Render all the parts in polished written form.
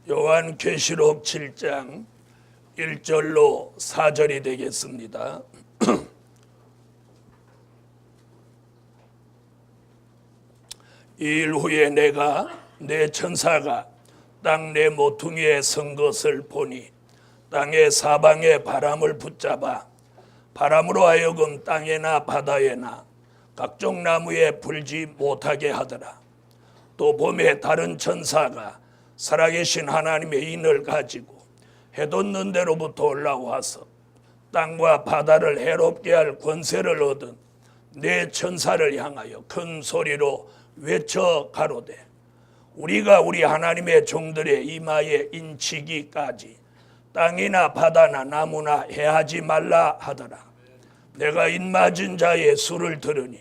요한계시록 7장 1절로 4절이 되겠습니다. 이일 후에 내가 내 천사가 땅 내 모퉁이에 선 것을 보니 땅의 사방에 바람을 붙잡아 바람으로 하여금 땅에나 바다에나 각종 나무에 불지 못하게 하더라. 또 봄에 다른 천사가 살아계신 하나님의 인을 가지고 해돋는 데로부터 올라와서 땅과 바다를 해롭게 할 권세를 얻은 네 천사를 향하여 큰 소리로 외쳐 가로되 우리가 우리 하나님의 종들의 이마에 인치기까지 땅이나 바다나 나무나 해하지 말라 하더라. 내가 인맞은 자의 수를 들으니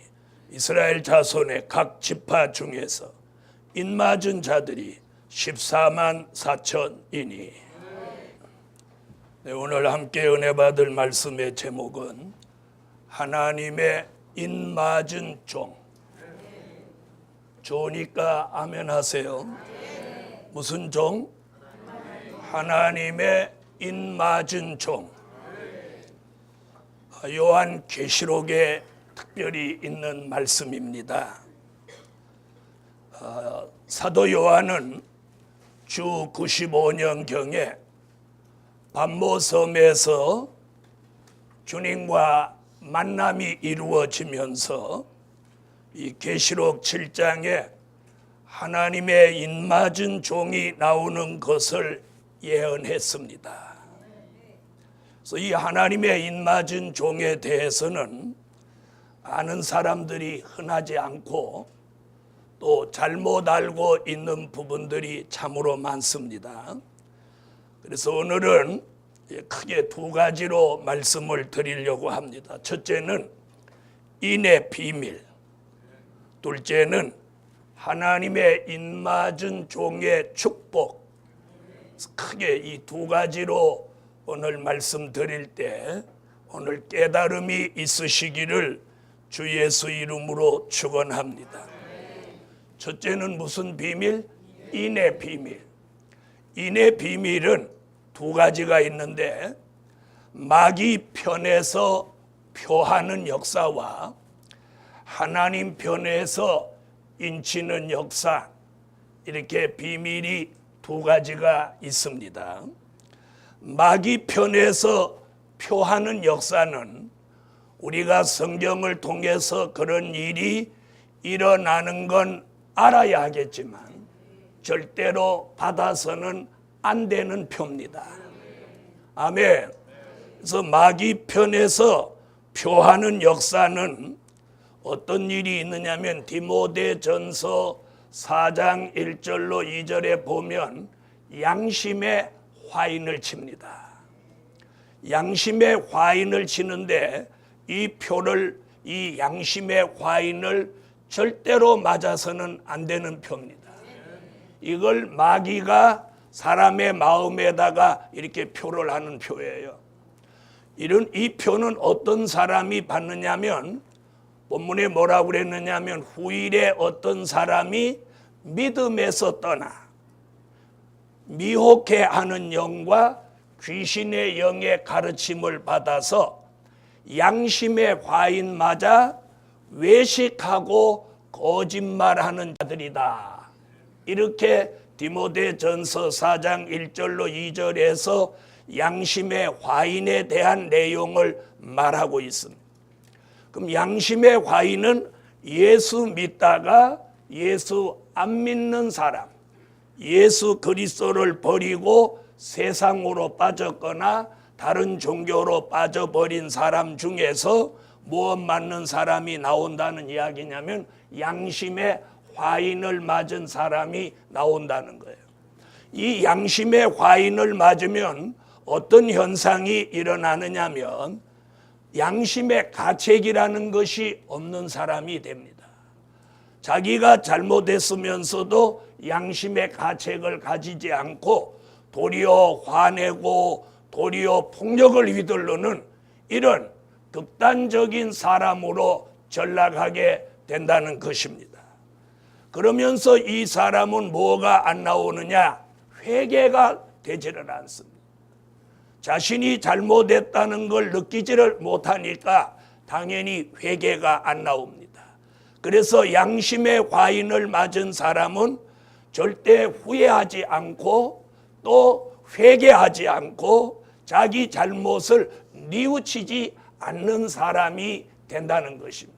이스라엘 자손의 각 지파 중에서 인맞은 자들이 14만 4천이니. 네, 오늘 함께 은혜 받을 말씀의 제목은 하나님의 인맞은 종. 좋으니까 아멘 하세요. 무슨 종? 하나님의 인맞은 종. 요한계시록에 특별히 있는 말씀입니다. 사도 요한은 주 95년경에 반모섬에서 주님과 만남이 이루어지면서 이 계시록 7장에 하나님의 인맞은 종이 나오는 것을 예언했습니다. 그래서 이 하나님의 인맞은 종에 대해서는 아는 사람들이 흔하지 않고 또 잘못 알고 있는 부분들이 참으로 많습니다. 그래서 오늘은 크게 두 가지로 말씀을 드리려고 합니다. 첫째는 인의 비밀, 둘째는 하나님의 인맞은 종의 축복. 크게 이 두 가지로 오늘 말씀드릴 때 오늘 깨달음이 있으시기를 주 예수 이름으로 축원합니다. 첫째는 무슨 비밀? 인의 비밀. 인의 비밀은 두 가지가 있는데 마귀 편에서 표하는 역사와 하나님 편에서 인치는 역사, 이렇게 비밀이 두 가지가 있습니다. 마귀 편에서 표하는 역사는 우리가 성경을 통해서 그런 일이 일어나는 건 알아야 하겠지만 절대로 받아서는 안 되는 표입니다. 아멘. 그래서 마귀 편에서 표하는 역사는 어떤 일이 있느냐면 디모데전서 4장 1절로 2절에 보면 양심의 화인을 칩니다. 양심의 화인을 치는데 이 표를, 이 양심의 화인을 절대로 맞아서는 안 되는 표입니다. 이걸 마귀가 사람의 마음에다가 이렇게 표를 하는 표예요. 이 표는 어떤 사람이 받느냐면 본문에 뭐라고 그랬느냐면 후일에 어떤 사람이 믿음에서 떠나 미혹해하는 영과 귀신의 영의 가르침을 받아서 양심의 화인 맞아 외식하고 거짓말하는 자들이다. 이렇게 디모데전서 4장 1절로 2절에서 양심의 화인에 대한 내용을 말하고 있습니다. 그럼 양심의 화인은 예수 믿다가 예수 안 믿는 사람, 예수 그리스도를 버리고 세상으로 빠졌거나 다른 종교로 빠져버린 사람 중에서 무엇 맞는 사람이 나온다는 이야기냐면 양심의 화인을 맞은 사람이 나온다는 거예요. 이 양심의 화인을 맞으면 어떤 현상이 일어나느냐면 양심의 가책이라는 것이 없는 사람이 됩니다. 자기가 잘못했으면서도 양심의 가책을 가지지 않고 도리어 화내고 도리어 폭력을 휘두르는 이런 극단적인 사람으로 전락하게 된다는 것입니다. 그러면서 이 사람은 뭐가 안 나오느냐? 회개가 되지를 않습니다. 자신이 잘못했다는 걸 느끼지를 못하니까 당연히 회개가 안 나옵니다. 그래서 양심의 과인을 맞은 사람은 절대 후회하지 않고 또 회개하지 않고 자기 잘못을 뉘우치지 않는 사람이 된다는 것입니다.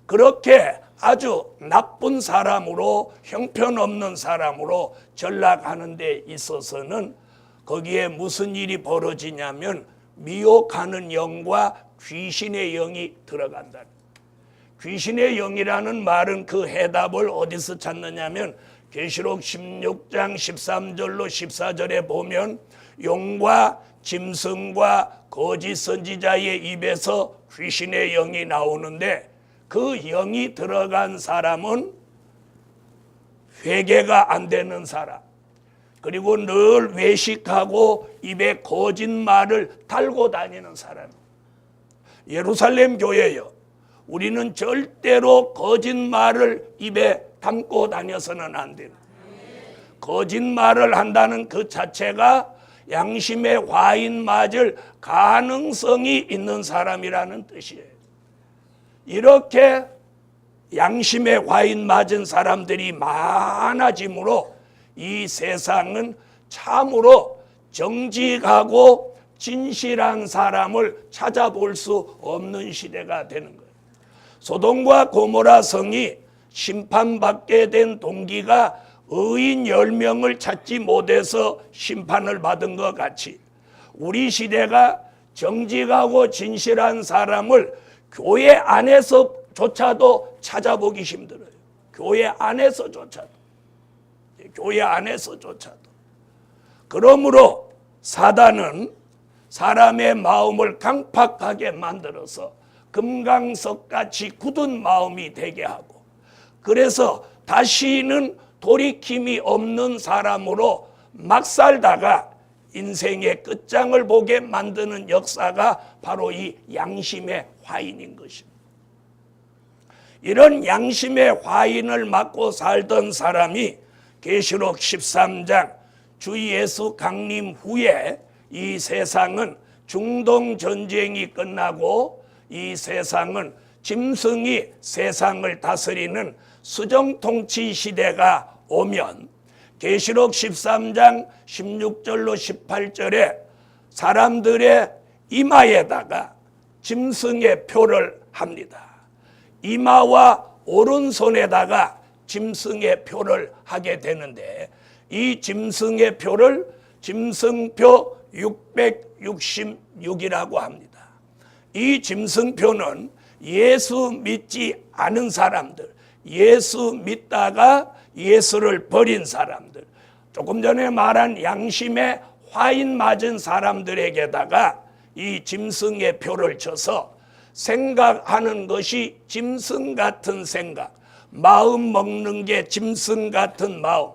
그렇게 아주 나쁜 사람으로 형편없는 사람으로 전락하는 데 있어서는 거기에 무슨 일이 벌어지냐면 미혹하는 영과 귀신의 영이 들어간다. 귀신의 영이라는 말은 그 해답을 어디서 찾느냐면 계시록 16장 13절로 14절에 보면 용과 짐승과 거짓 선지자의 입에서 귀신의 영이 나오는데 그 영이 들어간 사람은 회개가 안 되는 사람, 그리고 늘 외식하고 입에 거짓말을 달고 다니는 사람. 예루살렘 교회요, 우리는 절대로 거짓말을 입에 담고 다녀서는 안 됩니다. 거짓말을 한다는 그 자체가 양심의 과인 맞을 가능성이 있는 사람이라는 뜻이에요. 이렇게 양심의 과인 맞은 사람들이 많아지므로 이 세상은 참으로 정직하고 진실한 사람을 찾아볼 수 없는 시대가 되는 거예요. 소돔과 고모라 성이 심판받게 된 동기가 의인 10명을 찾지 못해서 심판을 받은 것 같이 우리 시대가 정직하고 진실한 사람을 교회 안에서조차도 찾아보기 힘들어요. 교회 안에서조차도. 그러므로 사단은 사람의 마음을 강팍하게 만들어서 금강석같이 굳은 마음이 되게 하고, 그래서 다시는 돌이킴이 없는 사람으로 막 살다가 인생의 끝장을 보게 만드는 역사가 바로 이 양심의 화인인 것입니다. 이런 양심의 화인을 맞고 살던 사람이 계시록 13장 주 예수 강림 후에 이 세상은 중동 전쟁이 끝나고 이 세상은 짐승이 세상을 다스리는 수정통치 시대가 오면 계시록 13장 16절로 18절에 사람들의 이마에다가 짐승의 표를 합니다. 이마와 오른손에다가 짐승의 표를 하게 되는데 이 짐승의 표를 짐승표 666이라고 합니다. 이 짐승표는 예수 믿지 않은 사람들, 예수 믿다가 예수를 버린 사람들, 조금 전에 말한 양심에 화인 맞은 사람들에게다가 이 짐승의 표를 쳐서 생각하는 것이 짐승 같은 생각, 마음 먹는 게 짐승 같은 마음,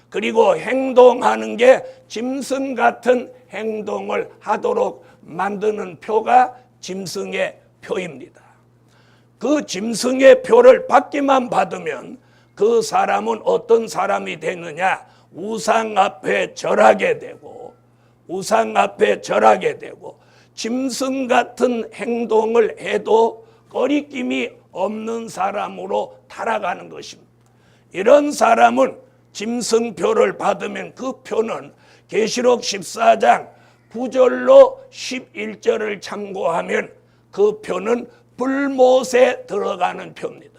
그리고 행동하는 게 짐승 같은 행동을 하도록 만드는 표가 짐승의 표입니다. 그 짐승의 표를 받기만 받으면 그 사람은 어떤 사람이 되느냐? 우상 앞에 절하게 되고, 짐승 같은 행동을 해도 거리낌이 없는 사람으로 타락하는 것입니다. 이런 사람은 짐승표를 받으면 그 표는 계시록 14장 9절로 11절을 참고하면 그 표는 불못에 들어가는 표입니다.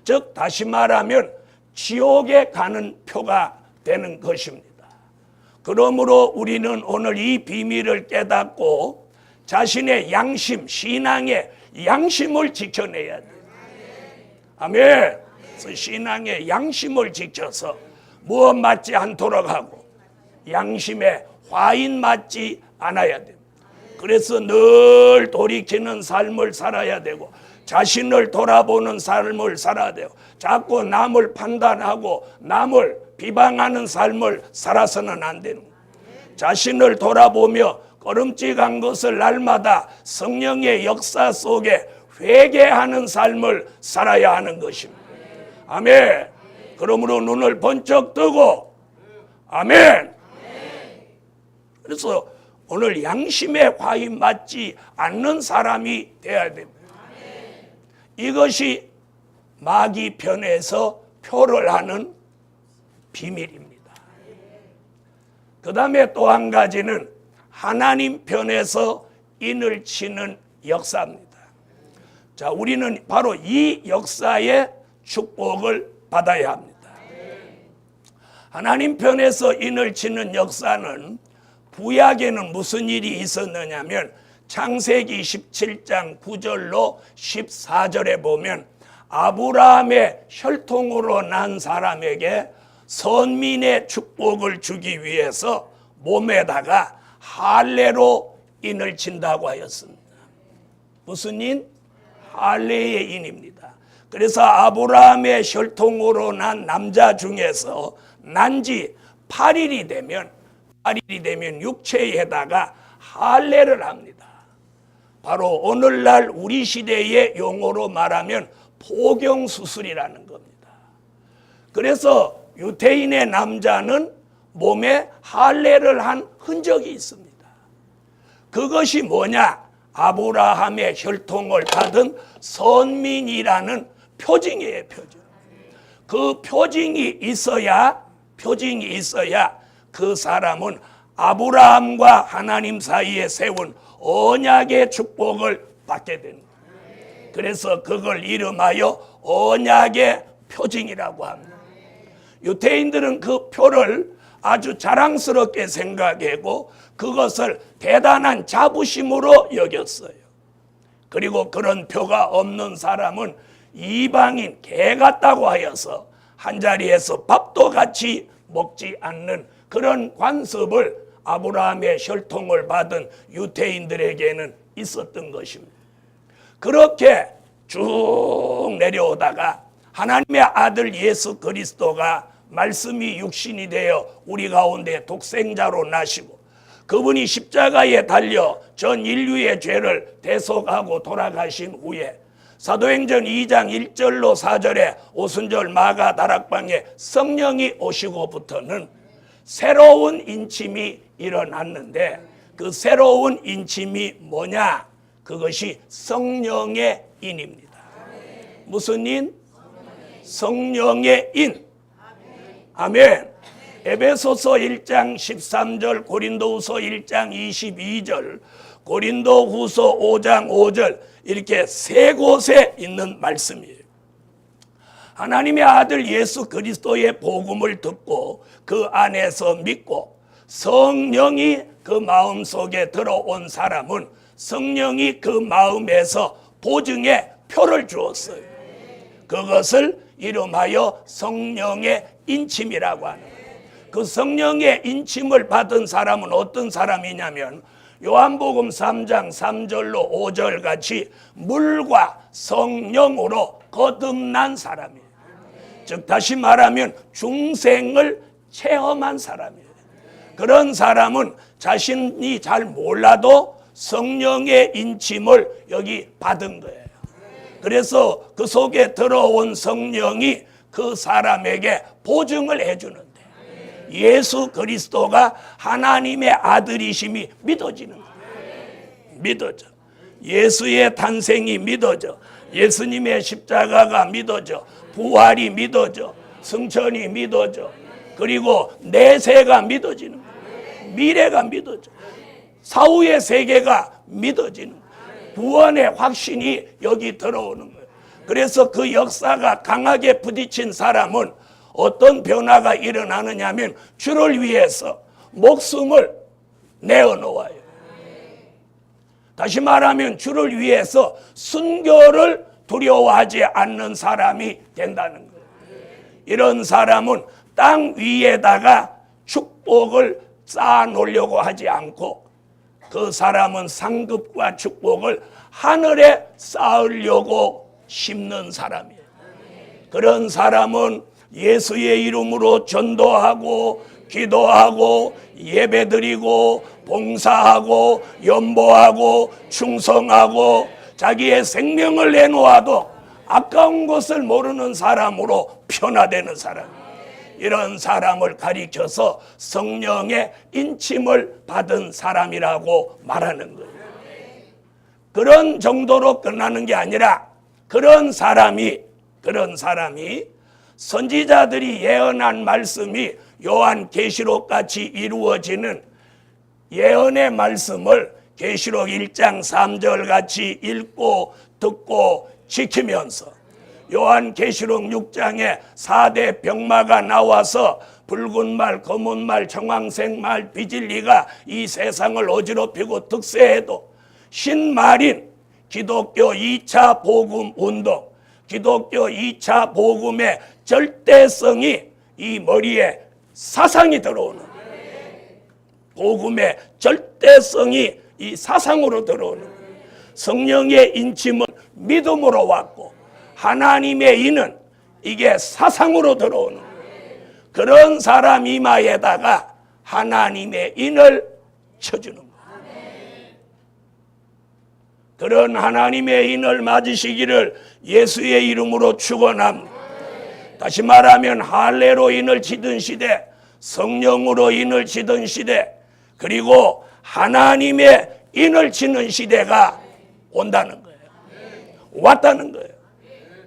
즉 다시 말하면 지옥에 가는 표가 되는 것입니다. 그러므로 우리는 오늘 이 비밀을 깨닫고 자신의 양심, 신앙의 양심을 지켜내야 돼요. 아멘. 그래서 신앙의 양심을 지켜서 무엇 맞지 않도록 하고 양심에 화인 맞지 않아야 됩니다. 그래서 늘 돌이키는 삶을 살아야 되고 자신을 돌아보는 삶을 살아야 돼요. 자꾸 남을 판단하고 남을 비방하는 삶을 살아서는 안 되는 거예요. 자신을 돌아보며 꺼름직한 것을 날마다 성령의 역사 속에 회개하는 삶을 살아야 하는 것입니다. 아멘. 그러므로 눈을 번쩍 뜨고 아멘. 그래서 오늘 양심에 과히 맞지 않는 사람이 되어야 됩니다. 이것이 마귀 편에서 표를 하는 비밀입니다. 그 다음에 또 한 가지는 하나님 편에서 인을 치는 역사입니다. 자, 우리는 바로 이 역사의 축복을 받아야 합니다. 하나님 편에서 인을 치는 역사는 구약에는 무슨 일이 있었느냐면 창세기 17장 9절로 14절에 보면 아브라함의 혈통으로 난 사람에게 선민의 축복을 주기 위해서 몸에다가 할례로 인을 친다고 하였습니다. 무슨 인? 할례의 인입니다. 그래서 아브라함의 혈통으로 난 남자 중에서 난지 8일이 되면 육체에다가 할례를 합니다. 바로 오늘날 우리 시대의 용어로 말하면 포경수술이라는 겁니다. 그래서 유대인의 남자는 몸에 할례를 한 흔적이 있습니다. 그것이 뭐냐? 아브라함의 혈통을 받은 선민이라는 표징이에요, 표징. 그 표징이 있어야 그 사람은 아브라함과 하나님 사이에 세운 언약의 축복을 받게 됩니다. 그래서 그걸 이름하여 언약의 표징이라고 합니다. 유대인들은 그 표를 아주 자랑스럽게 생각하고 그것을 대단한 자부심으로 여겼어요. 그리고 그런 표가 없는 사람은 이방인 개 같다고 하여서 한자리에서 밥도 같이 먹지 않는 그런 관습을 아브라함의 혈통을 받은 유대인들에게는 있었던 것입니다. 그렇게 쭉 내려오다가 하나님의 아들 예수 그리스도가 말씀이 육신이 되어 우리 가운데 독생자로 나시고 그분이 십자가에 달려 전 인류의 죄를 대속하고 돌아가신 후에 사도행전 2장 1절로 4절에 오순절 마가 다락방에 성령이 오시고부터는 새로운 인침이 일어났는데 그 새로운 인침이 뭐냐? 그것이 성령의 인입니다. 무슨 인? 성령의 인. 아멘. 에베소서 1장 13절, 고린도후서 1장 22절, 고린도후서 5장 5절 이렇게 세 곳에 있는 말씀이에요. 하나님의 아들 예수 그리스도의 복음을 듣고 그 안에서 믿고 성령이 그 마음속에 들어온 사람은 성령이 그 마음에서 보증의 표를 주었어요. 그것을 이름하여 성령의 인침이라고 하는 거예요. 그 성령의 인침을 받은 사람은 어떤 사람이냐면 요한복음 3장 3절로 5절 같이 물과 성령으로 거듭난 사람이에요. 즉 다시 말하면 중생을 체험한 사람이에요. 그런 사람은 자신이 잘 몰라도 성령의 인침을 여기 받은 거예요. 그래서 그 속에 들어온 성령이 그 사람에게 보증을 해주는데 예수 그리스도가 하나님의 아들이심이 믿어지는 거예요. 믿어져. 예수의 탄생이 믿어져. 예수님의 십자가가 믿어져. 부활이 믿어져. 승천이 믿어져. 그리고 내세가 믿어지는 거예요. 미래가 믿어져. 사후의 세계가 믿어지는 거예요. 구원의 확신이 여기 들어오는 거예요. 그래서 그 역사가 강하게 부딪힌 사람은 어떤 변화가 일어나느냐 하면 주를 위해서 목숨을 내어놓아요. 다시 말하면 주를 위해서 순교를 두려워하지 않는 사람이 된다는 거예요. 이런 사람은 땅 위에다가 축복을 쌓아놓으려고 하지 않고 그 사람은 상급과 축복을 하늘에 쌓으려고 심는 사람이에요. 그런 사람은 예수의 이름으로 전도하고 기도하고 예배드리고 봉사하고 연보하고 충성하고 자기의 생명을 내놓아도 아까운 것을 모르는 사람으로 변화되는 사람이에요. 이런 사람을 가리켜서 성령의 인침을 받은 사람이라고 말하는 거예요. 그런 정도로 끝나는 게 아니라 그런 사람이 선지자들이 예언한 말씀이 요한계시록 같이 이루어지는 예언의 말씀을 계시록 1장 3절 같이 읽고 듣고 지키면서 요한계시록 6장에 4대 병마가 나와서 붉은 말, 검은 말, 청황색 말, 비진리가 이 세상을 어지럽히고 득세해도 신말인 기독교 2차 복음 운동, 기독교 2차 복음의 절대성이 이 머리에 사상이 들어오는 복음의 절대성이 이 사상으로 들어오는 성령의 인침은 믿음으로 왔고 하나님의 인은 이게 사상으로 들어오는 그런 사람 이마에다가 하나님의 인을 쳐주는 거예요. 그런 하나님의 인을 맞으시기를 예수의 이름으로 축원합니다. 다시 말하면 할례로 인을 치던 시대, 성령으로 인을 치던 시대, 그리고 하나님의 인을 치는 시대가 온다는 거예요. 왔다는 거예요.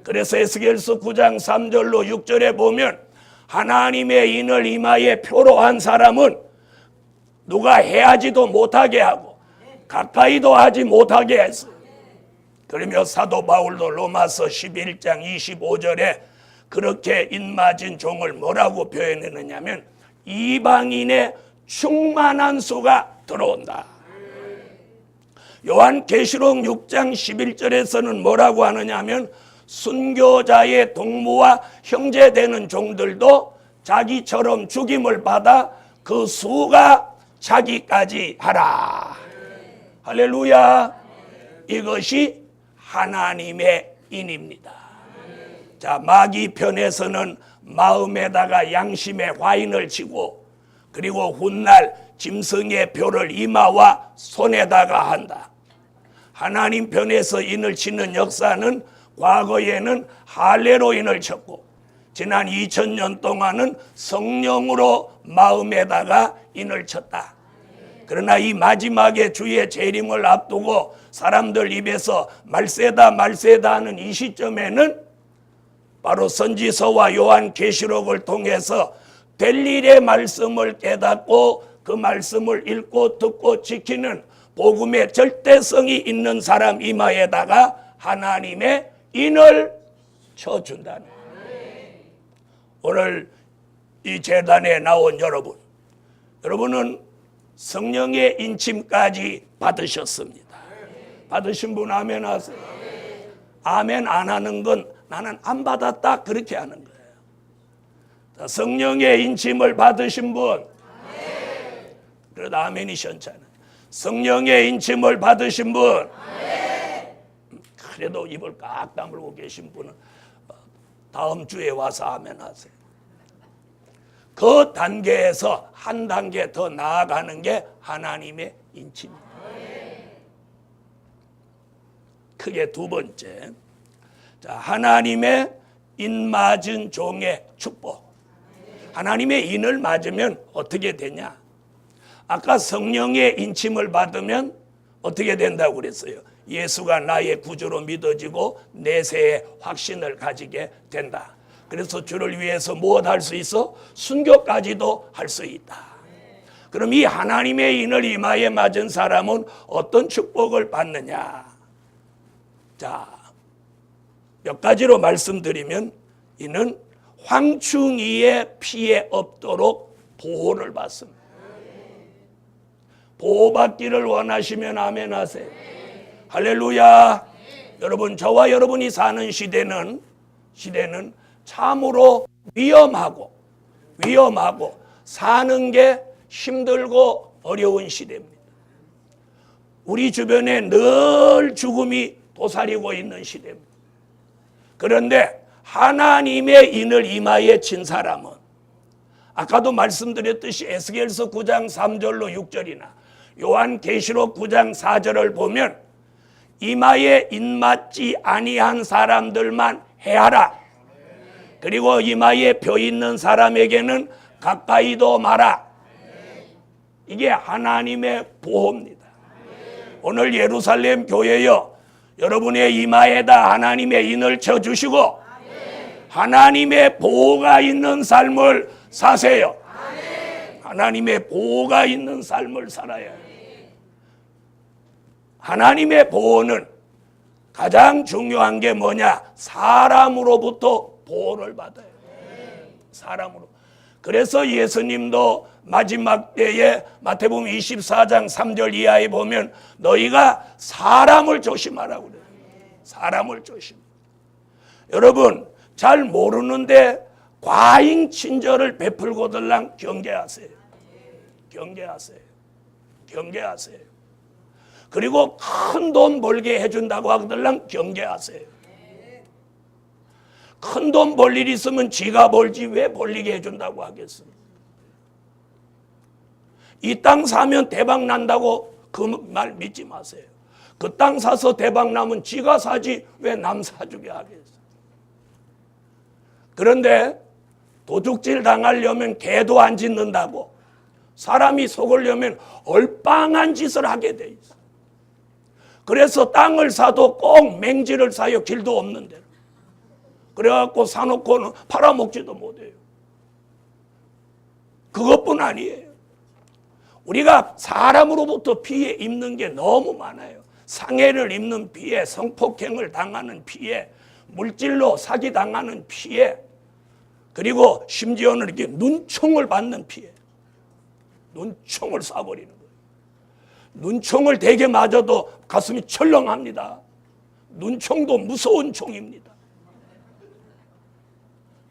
그래서 에스겔서 9장 3절로 6절에 보면 하나님의 인을 이마에 표로한 사람은 누가 해하지도 못하게 하고 가까이도 하지 못하게 했어요. 그러며 사도 바울도 로마서 11장 25절에 그렇게 인맞은 종을 뭐라고 표현했느냐면 이방인의 충만한 수가 들어온다. 요한계시록 6장 11절에서는 뭐라고 하느냐면 순교자의 동무와 형제되는 종들도 자기처럼 죽임을 받아 그 수가 자기까지 하라. 할렐루야. 이것이 하나님의 인입니다. 자, 마귀 편에서는 마음에다가 양심의 화인을 치고 그리고 훗날 짐승의 표를 이마와 손에다가 한다. 하나님 편에서 인을 치는 역사는 과거에는 할례로 인을 쳤고 지난 2000년 동안은 성령으로 마음에다가 인을 쳤다. 그러나 이 마지막에 주의 재림을 앞두고 사람들 입에서 말세다 말세다 하는 이 시점에는 바로 선지서와 요한계시록을 통해서 될 일의 말씀을 깨닫고 그 말씀을 읽고 듣고 지키는 복음의 절대성이 있는 사람 이마에다가 하나님의 인을 쳐준다는 거예요. 오늘 이 제단에 나온 여러분은 성령의 인침까지 받으셨습니다. 받으신 분 아멘 하세요. 아멘 안 하는 건 나는 안 받았다 그렇게 하는 거예요. 성령의 인침을 받으신 분 그래도 아멘이 시원찮아요. 성령의 인침을 받으신 분 그래도 입을 깍 다물고 계신 분은 다음 주에 와서 아멘 하세요. 그 단계에서 한 단계 더 나아가는 게 하나님의 인침입니다. 크게 두 번째, 자, 하나님의 인 맞은 종의 축복. 하나님의 인을 맞으면 어떻게 되냐? 아까 성령의 인침을 받으면 어떻게 된다고 그랬어요? 예수가 나의 구주로 믿어지고 내세의 확신을 가지게 된다. 그래서 주를 위해서 무엇 할 수 있어? 순교까지도 할 수 있다. 그럼 이 하나님의 인을 이마에 맞은 사람은 어떤 축복을 받느냐? 자, 몇 가지로 말씀드리면 이는 황충이의 피해 없도록 보호를 받습니다. 보호받기를 원하시면 아멘 하세요. 할렐루야. 여러분, 저와 여러분이 사는 시대는 참으로 위험하고 사는 게 힘들고 어려운 시대입니다. 우리 주변에 늘 죽음이 도사리고 있는 시대입니다. 그런데 하나님의 인을 이마에 친 사람은 아까도 말씀드렸듯이 에스겔서 9장 3절로 6절이나 요한계시록 9장 4절을 보면 이마에 인 맞지 아니한 사람들만 해하라. 그리고 이마에 표 있는 사람에게는 가까이도 마라. 이게 하나님의 보호입니다. 오늘 예루살렘 교회여, 여러분의 이마에다 하나님의 인을 쳐주시고 하나님의 보호가 있는 삶을 사세요. 하나님의 보호가 있는 삶을 살아야 해요. 하나님의 보호는 가장 중요한 게 뭐냐? 사람으로부터 보호를 받아요. 사람으로. 그래서 예수님도 마지막 때에 마태복음 24장 3절 이하에 보면 너희가 사람을 조심하라고 그래요. 사람을 조심. 여러분 잘 모르는데 과잉 친절을 베풀고들랑 경계하세요. 경계하세요. 경계하세요. 그리고 큰 돈 벌게 해준다고 하거들랑 경계하세요. 큰 돈 벌 일 있으면 지가 벌지 왜 벌리게 해준다고 하겠습니까? 이 땅 사면 대박 난다고 그 말 믿지 마세요. 그 땅 사서 대박 나면 지가 사지 왜 남 사주게 하겠어요? 그런데 도둑질 당하려면 개도 안 짖는다고, 사람이 속으려면 얼빵한 짓을 하게 돼 있어. 그래서 땅을 사도 꼭 맹지를 사요. 길도 없는 데로. 그래갖고 사놓고는 팔아먹지도 못해요. 그것뿐 아니에요. 우리가 사람으로부터 피해 입는 게 너무 많아요. 상해를 입는 피해, 성폭행을 당하는 피해, 물질로 사기당하는 피해, 그리고 심지어는 이렇게 눈총을 받는 피해. 눈총을 쏴버리는 거예요. 눈총을 대게 맞아도 가슴이 철렁합니다. 눈총도 무서운 총입니다.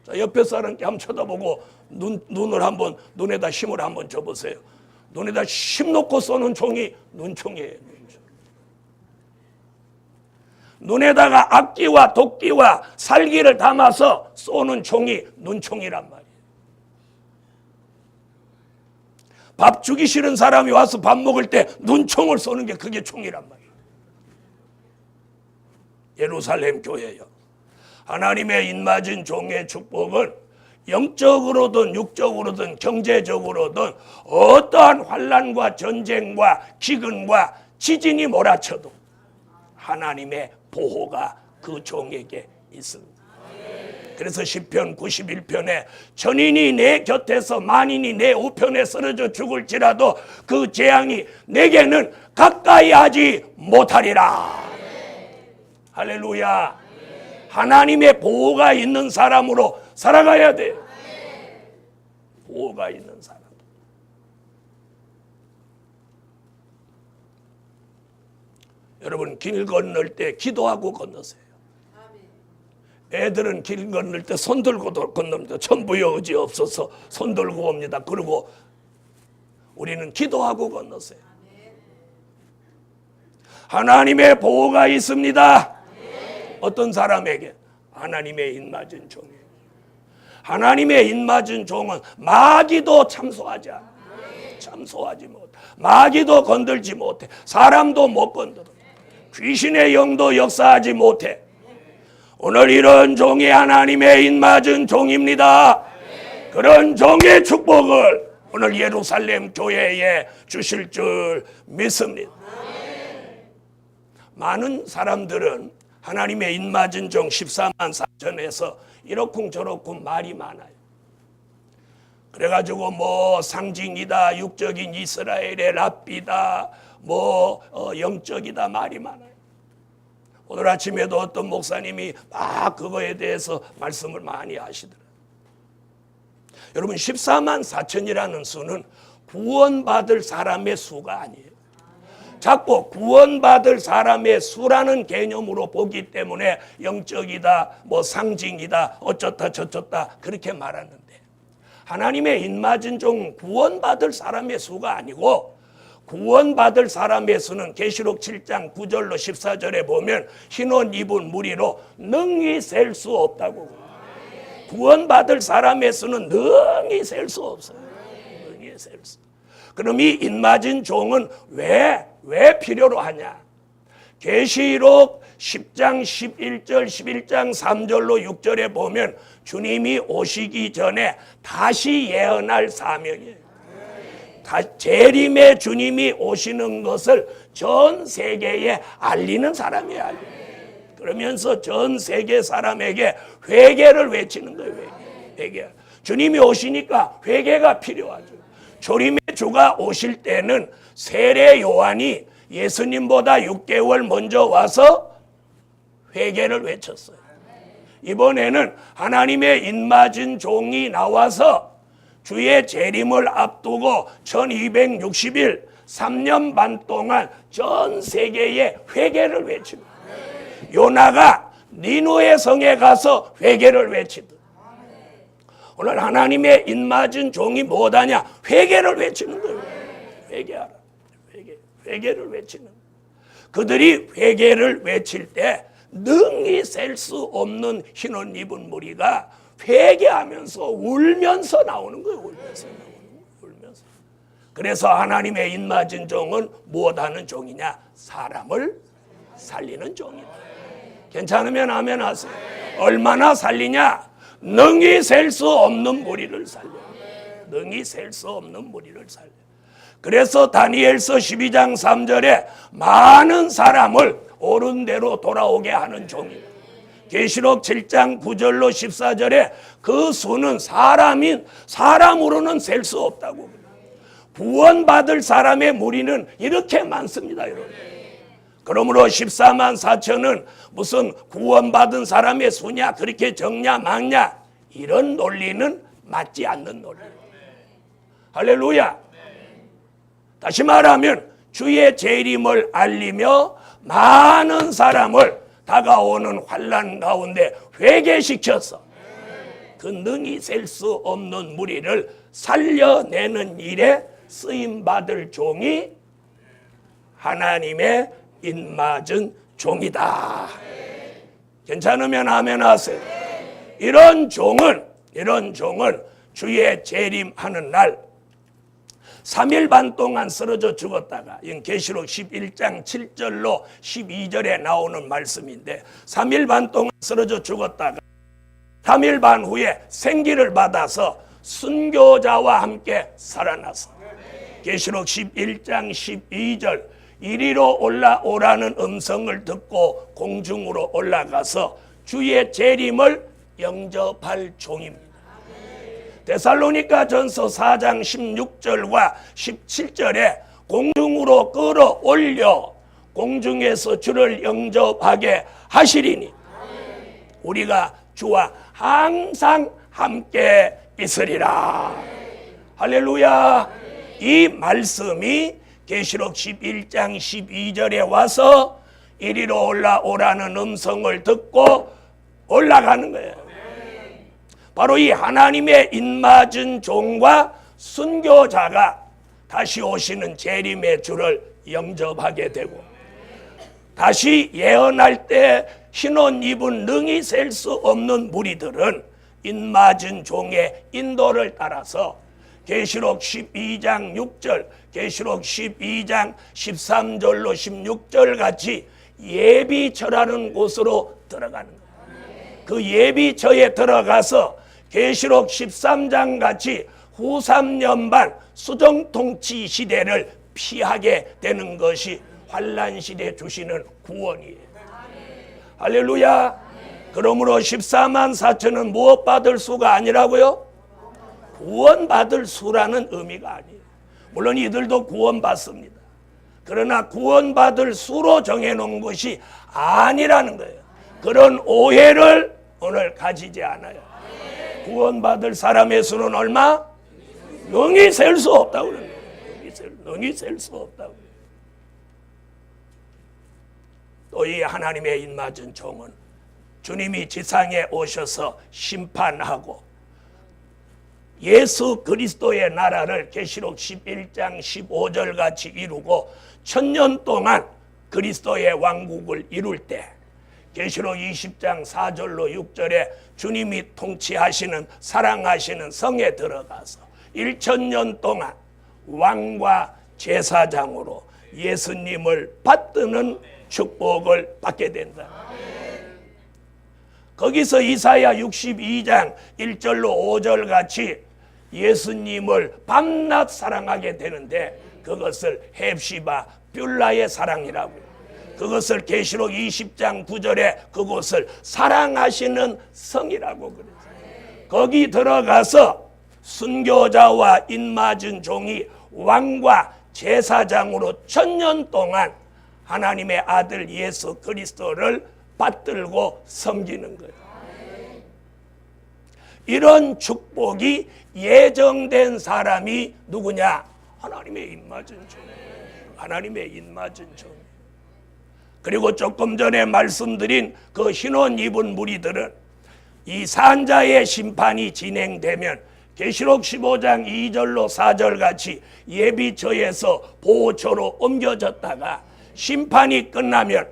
자, 옆에 사람께 한번 쳐다보고 눈을 한번, 눈에다 힘을 한번 줘보세요. 눈에다 힘 놓고 쏘는 총이 눈총이에요. 눈총. 눈에다가 악기와 도끼와 살기를 담아서 쏘는 총이 눈총이란 말이에요. 밥 주기 싫은 사람이 와서 밥 먹을 때 눈총을 쏘는 게 그게 총이란 말이에요. 예루살렘 교회요, 하나님의 인맞은 종의 축복은 영적으로든 육적으로든 경제적으로든 어떠한 환난과 전쟁과 기근과 지진이 몰아쳐도 하나님의 보호가 그 종에게 있습니다. 그래서 시편 91편에 천인이 내 곁에서 만인이 내 우편에 쓰러져 죽을지라도 그 재앙이 내게는 가까이 하지 못하리라. 할렐루야. 하나님의 보호가 있는 사람으로 살아가야 돼요. 보호가 있는 사람. 여러분 길 건널 때 기도하고 건너세요. 애들은 길 건널 때 손 들고 건넙니다. 천부여 의지 없어서 손 들고 옵니다. 그리고 우리는 기도하고 건너세요. 하나님의 보호가 있습니다. 어떤 사람에게? 하나님의 인맞은 종이에요. 하나님의 인맞은 종은 마귀도 참소하지 않아. 참소하지 못해. 마귀도 건들지 못해. 사람도 못 건드려. 귀신의 영도 역사하지 못해. 오늘 이런 종이 하나님의 인맞은 종입니다. 그런 종의 축복을 오늘 예루살렘 교회에 주실 줄 믿습니다. 많은 사람들은 하나님의 인맞은 종 14만 4천에서 이러쿵저러쿵 말이 많아요. 그래가지고 뭐 상징이다, 육적인 이스라엘의 랍비다, 뭐 영적이다 말이 많아요. 오늘 아침에도 어떤 목사님이 막 그거에 대해서 말씀을 많이 하시더라고요. 여러분 14만 4천이라는 수는 구원받을 사람의 수가 아니에요. 자꾸 구원받을 사람의 수라는 개념으로 보기 때문에 영적이다, 뭐 상징이다, 어쩌다 저쩌다 그렇게 말하는데, 하나님의 인맞은 종은 구원받을 사람의 수가 아니고, 구원받을 사람의 수는 계시록 7장 9절로 14절에 보면 흰옷 입은 무리로 능히 셀 수 없다고. 구원받을 사람의 수는 능히 셀 수 없어요. 능히 셀 수. 그럼 이 인맞은 종은 왜 필요로 하냐? 계시록 10장 11절 11장 3절로 6절에 보면 주님이 오시기 전에 다시 예언할 사명이에요. 재림의 주님이 오시는 것을 전 세계에 알리는 사람이에요. 그러면서 전 세계 사람에게 회개를 외치는 거예요. 회개. 주님이 오시니까 회개가 필요하죠. 조림의 주가 오실 때는 세례 요한이 예수님보다 6개월 먼저 와서 회개를 외쳤어요. 이번에는 하나님의 인맞은 종이 나와서 주의 재림을 앞두고 1260일 3년 반 동안 전 세계에 회개를 외칩니다. 요나가 니누의 성에 가서 회개를 외치듯 오늘 하나님의 인맞은 종이 뭐하냐? 회개를 외치는 거예요. 회개하라. 회개를 외치는 거예요. 그들이 회개를 외칠 때 능히 셀 수 없는 흰옷 입은 무리가 회개하면서 울면서 나오는 거예요. 울면서. 그래서 하나님의 인맞은 종은 무엇하는 종이냐? 사람을 살리는 종이다. 괜찮으면 아멘 하세요. 얼마나 살리냐? 능히 셀 수 없는 무리를 살려. 능히 셀 수 없는 무리를 살려. 그래서 다니엘서 12장 3절에 많은 사람을 옳은 대로 돌아오게 하는 종이다. 계시록 7장 9절로 14절에 그 수는 사람으로는 셀 수 없다고. 구원받을 사람의 무리는 이렇게 많습니다, 여러분. 그러므로 14만 4천은 무슨 구원받은 사람의 수냐, 그렇게 적냐 많냐, 이런 논리는 맞지 않는 논리. 할렐루야. 다시 말하면 주의 재림을 알리며 많은 사람을 다가오는 환난 가운데 회개시켜서 그 능히 셀 수 없는 무리를 살려내는 일에 쓰임받을 종이 하나님의 인맞은 종이다. 괜찮으면 아멘 하세요. 이런 종은 주의 재림하는 날 3일 반 동안 쓰러져 죽었다가, 이건 계시록 11장 7절로 12절에 나오는 말씀인데, 3일 반 동안 쓰러져 죽었다가 3일 반 후에 생기를 받아서 순교자와 함께 살아나서 계시록 11장 12절 이리로 올라오라는 음성을 듣고 공중으로 올라가서 주의 재림을 영접할 종입니다. 데살로니가 전서 4장 16절과 17절에 공중으로 끌어올려 공중에서 주를 영접하게 하시리니 우리가 주와 항상 함께 있으리라. 할렐루야. 이 말씀이 계시록 11장 12절에 와서 이리로 올라오라는 음성을 듣고 올라가는 거예요. 바로 이 하나님의 인맞은 종과 순교자가 다시 오시는 재림의 주를 영접하게 되고, 다시 예언할 때 흰옷 입은 능히 셀 수 없는 무리들은 인맞은 종의 인도를 따라서 계시록 12장 6절, 계시록 12장 13절로 16절 같이 예비처라는 곳으로 들어가는 거예요. 그 예비처에 들어가서 계시록 13장 같이 후 3년 반 수정통치 시대를 피하게 되는 것이 환난 시대 주시는 구원이에요. 할렐루야. 그러므로 14만 4천은 무엇 받을 수가 아니라고요? 구원받을 수라는 의미가 아니에요. 물론 이들도 구원받습니다. 그러나 구원받을 수로 정해놓은 것이 아니라는 거예요. 그런 오해를 오늘 가지지 않아요. 구원받을 사람의 수는 얼마? 능히 셀 수 없다고 그래요. 능히 셀 수 없다고. 또 이 하나님의 인맞은 종은 주님이 지상에 오셔서 심판하고 예수 그리스도의 나라를 계시록 11장 15절 같이 이루고 1000년 동안 그리스도의 왕국을 이룰 때 계시록 20장 4절로 6절에 주님이 통치하시는 사랑하시는 성에 들어가서 1000년 동안 왕과 제사장으로 예수님을 받드는 축복을 받게 된다. 거기서 이사야 62장 1절로 5절 같이 예수님을 밤낮 사랑하게 되는데 그것을 헵시바 뷸라의 사랑이라고, 그것을 계시록 20장 9절에 그곳을 사랑하시는 성이라고 그랬어요. 거기 들어가서 순교자와 인맞은 종이 왕과 제사장으로 1000년 동안 하나님의 아들 예수 그리스도를 받들고 섬기는 거예요. 이런 축복이 예정된 사람이 누구냐? 하나님의 인맞은 종. 하나님의 인맞은 종. 그리고 조금 전에 말씀드린 그 흰옷 입은 무리들은 이 산자의 심판이 진행되면 계시록 15장 2절로 4절 같이 예비처에서 보호처로 옮겨졌다가 심판이 끝나면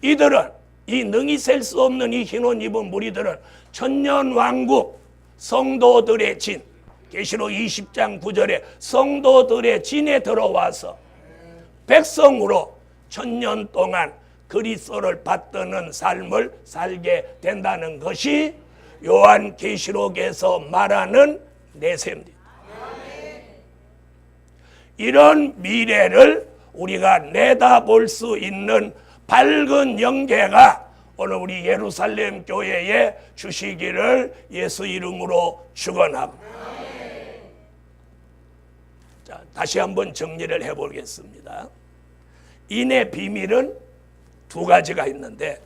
이들은, 이 능히 셀 수 없는 이 흰옷 입은 무리들은 천년왕국 성도들의 진, 계시록 20장 9절에 성도들의 진에 들어와서 백성으로 1000년 동안 그리스도를 받드는 삶을 살게 된다는 것이 요한계시록에서 말하는 내세입니다. 이런 미래를 우리가 내다볼 수 있는 밝은 영계가 오늘 우리 예루살렘 교회에 주시기를 예수 이름으로 축원합니다. 자, 다시 한번 정리를 해보겠습니다. 인의 비밀은 두 가지가 있는데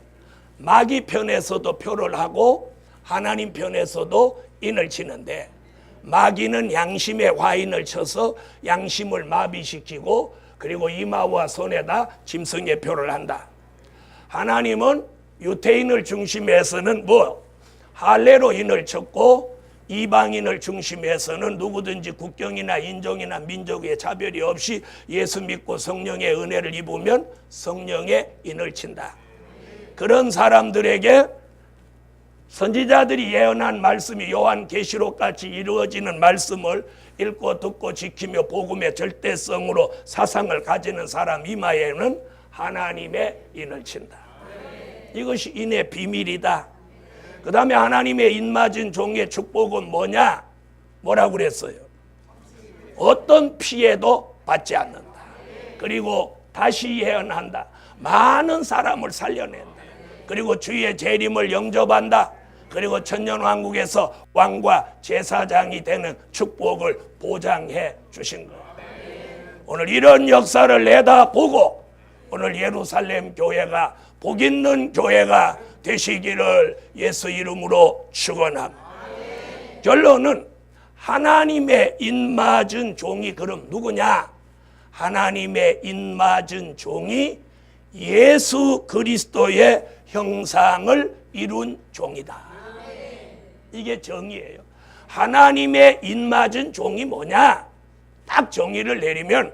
마귀 편에서도 표를 하고 하나님 편에서도 인을 치는데, 마귀는 양심의 화인을 쳐서 양심을 마비시키고 그리고 이마와 손에다 짐승의 표를 한다. 하나님은 유태인을 중심해서는 할례로 인을 쳤고 이방인을 중심해서는 누구든지 국경이나 인종이나 민족의 차별이 없이 예수 믿고 성령의 은혜를 입으면 성령의 인을 친다. 그런 사람들에게 선지자들이 예언한 말씀이 요한계시록 같이 이루어지는 말씀을 읽고 듣고 지키며 복음의 절대성으로 사상을 가지는 사람 이마에는 하나님의 인을 친다. 이것이 인의 비밀이다. 그 다음에 하나님의 인맞은 종의 축복은 뭐냐? 뭐라고 그랬어요? 어떤 피해도 받지 않는다. 그리고 다시 예언한다. 많은 사람을 살려낸다. 그리고 주의 재림을 영접한다. 그리고 천년왕국에서 왕과 제사장이 되는 축복을 보장해 주신 거예요. 오늘 이런 역사를 내다보고 오늘 예루살렘 교회가 복 있는 교회가 되시기를 예수 이름으로 축원합니다. 결론은 하나님의 인맞은 종이 그럼 누구냐? 하나님의 인맞은 종이 예수 그리스도의 형상을 이룬 종이다. 이게 정의예요. 하나님의 인맞은 종이 뭐냐? 딱 정의를 내리면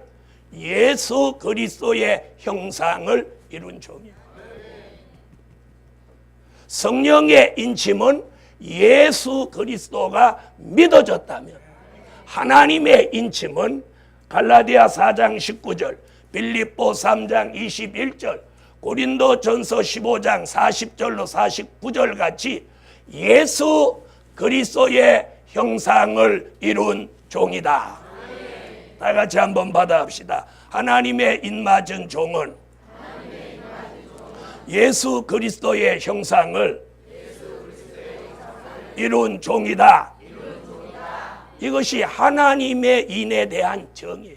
예수 그리스도의 형상을 이룬 종이에요. 성령의 인침은 예수 그리스도가 믿어졌다면, 하나님의 인침은 갈라디아 4장 19절, 빌립보 3장 21절, 고린도전서 15장 40절로 49절 같이 예수 그리스도의 형상을 이룬 종이다. 다 같이 한번 받아합시다. 하나님의 인맞은 종은 예수 그리스도의 형상을 이룬 종이다. 이것이 하나님의 인에 대한 정의예요.